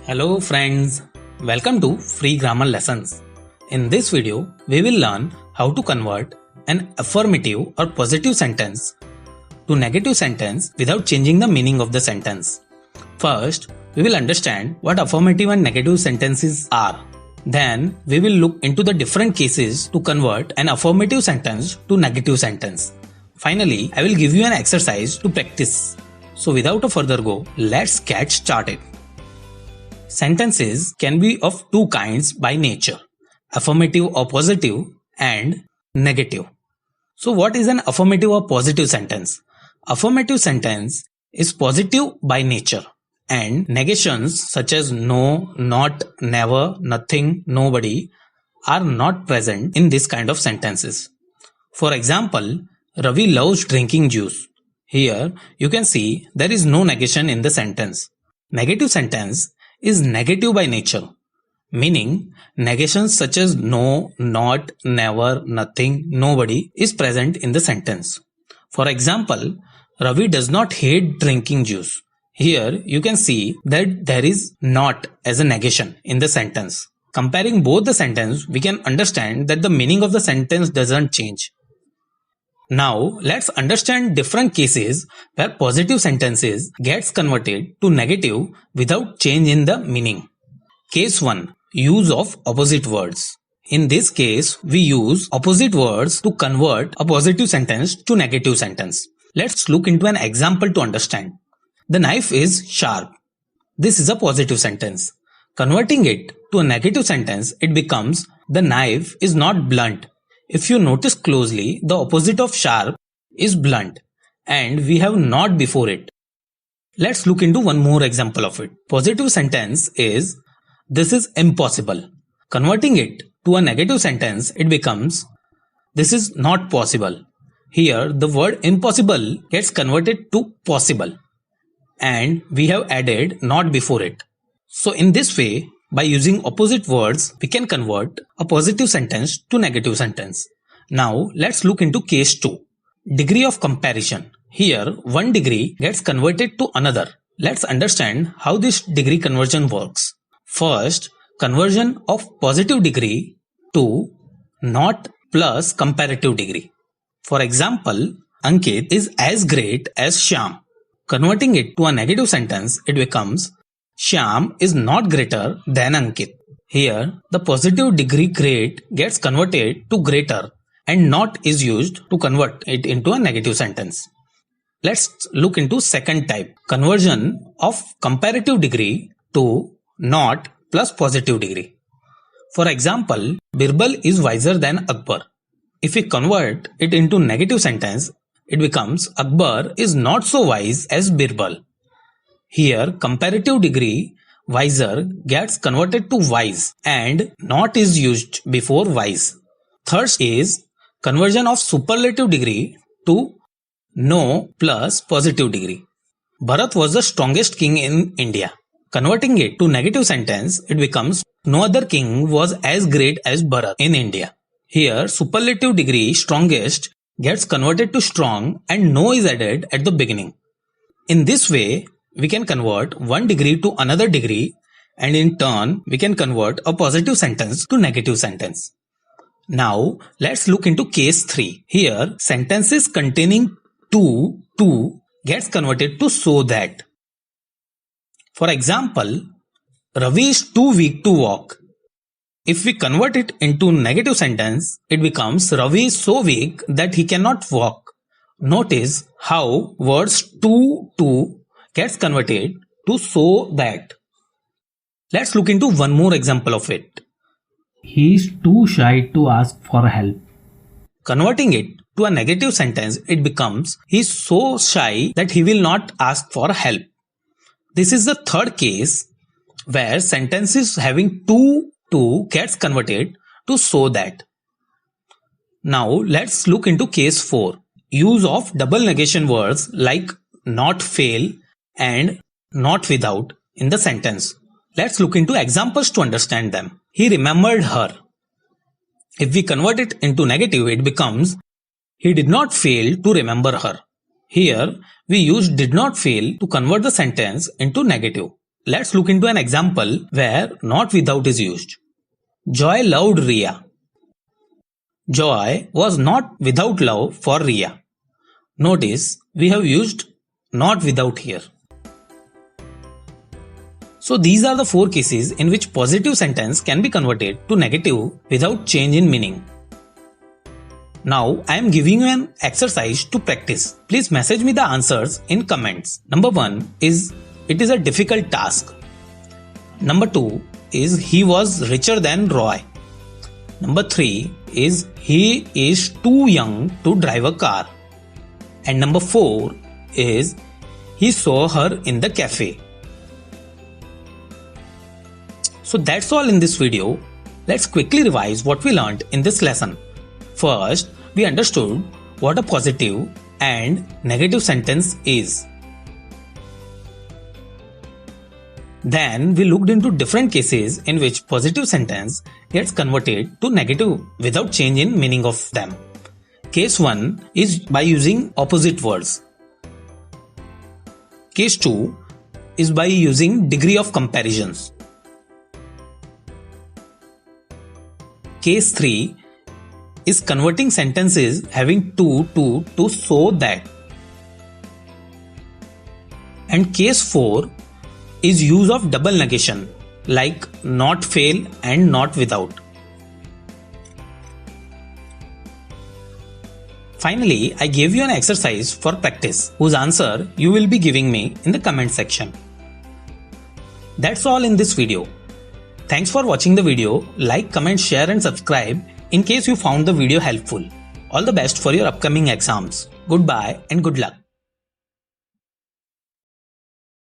Hello friends, welcome to Free Grammar Lessons. In this video, we will learn how to convert an affirmative or positive sentence to negative sentence without changing the meaning of the sentence. First, we will understand what affirmative and negative sentences are. Then, we will look into the different cases to convert an affirmative sentence to negative sentence. Finally, I will give you an exercise to practice. So without a further go, let's get started. Sentences can be of two kinds by nature, affirmative or positive and negative. So what is an affirmative or positive sentence? Affirmative sentence is positive by nature and negations such as no, not, never, nothing, nobody are not present in this kind of sentences. For example, Ravi loves drinking juice. Here you can see there is no negation in the sentence. Negative sentence is negative by nature, meaning negations such as no, not, never, nothing, nobody is present in the sentence. For example, Ravi does not hate drinking juice. Here you can see that there is not as a negation in the sentence. Comparing both the sentence, we can understand that the meaning of the sentence doesn't change. Now let's understand different cases where positive sentences gets converted to negative without change in the meaning. Case 1. Use of opposite words. In this case, we use opposite words to convert a positive sentence to negative sentence. Let's look into an example to understand. The knife is sharp. This is a positive sentence. Converting it to a negative sentence, it becomes the knife is not blunt. If you notice closely, the opposite of sharp is blunt and we have not before it. Let's look into one more example of it. Positive sentence is this is impossible. Converting it to a negative sentence, it becomes this is not possible. Here the word impossible gets converted to possible and we have added not before it. So in this way, by using opposite words, we can convert a positive sentence to negative sentence. Now let's look into case 2. Degree of comparison. Here one degree gets converted to another. Let's understand how this degree conversion works. First, conversion of positive degree to not plus comparative degree. For example, Ankit is as great as Shyam. Converting it to a negative sentence, it becomes Shyam is not greater than Ankit. Here, the positive degree great gets converted to greater and not is used to convert it into a negative sentence. Let's look into second type, conversion of comparative degree to not plus positive degree. For example, Birbal is wiser than Akbar. If we convert it into negative sentence, it becomes Akbar is not so wise as Birbal. Here, comparative degree wiser gets converted to wise and not is used before wise. Third is conversion of superlative degree to no plus positive degree. Bharat was the strongest king in India. Converting it to negative sentence, it becomes no other king was as great as Bharat in India. Here, superlative degree strongest gets converted to strong and no is added at the beginning. In this way, we can convert one degree to another degree and in turn we can convert a positive sentence to negative sentence. Now let's look into case 3. Here sentences containing to gets converted to so that. For example, Ravi is too weak to walk. If we convert it into negative sentence, it becomes Ravi is so weak that he cannot walk. Notice how words to gets converted to so that. Let's look into one more example of it. He is too shy to ask for help. Converting it to a negative sentence, it becomes he is so shy that he will not ask for help. This is the third case where sentences having to gets converted to so that. Now let's look into case 4. Use of double negation words like not fail and not without in the sentence. Let's look into examples to understand them. He remembered her. If we convert it into negative, it becomes he did not fail to remember her. Here we use did not fail to convert the sentence into negative. let's look into an example where not without is used. Joy loved Ria. Joy was not without love for Ria. Notice we have used not without here. So these are the 4 cases in which positive sentence can be converted to negative without change in meaning. Now I am giving you an exercise to practice. Please message me the answers in comments. Number 1 is it is a difficult task. Number 2 is he was richer than Roy. Number 3 is he is too young to drive a car. And number 4 is he saw her in the cafe. So that's all in this video. Let's quickly revise what we learned in this lesson. First, we understood what a positive and negative sentence is. Then we looked into different cases in which positive sentence gets converted to negative without change in meaning of them. Case 1 is by using opposite words. Case 2 is by using degree of comparisons. Case 3 is converting sentences having to so that. And case 4 is use of double negation like not fail and not without. Finally, I gave you an exercise for practice whose answer you will be giving me in the comment section. That's all in this video. Thanks for watching the video. Like, comment, share and subscribe in case you found the video helpful. All the best for your upcoming exams. Goodbye and good luck.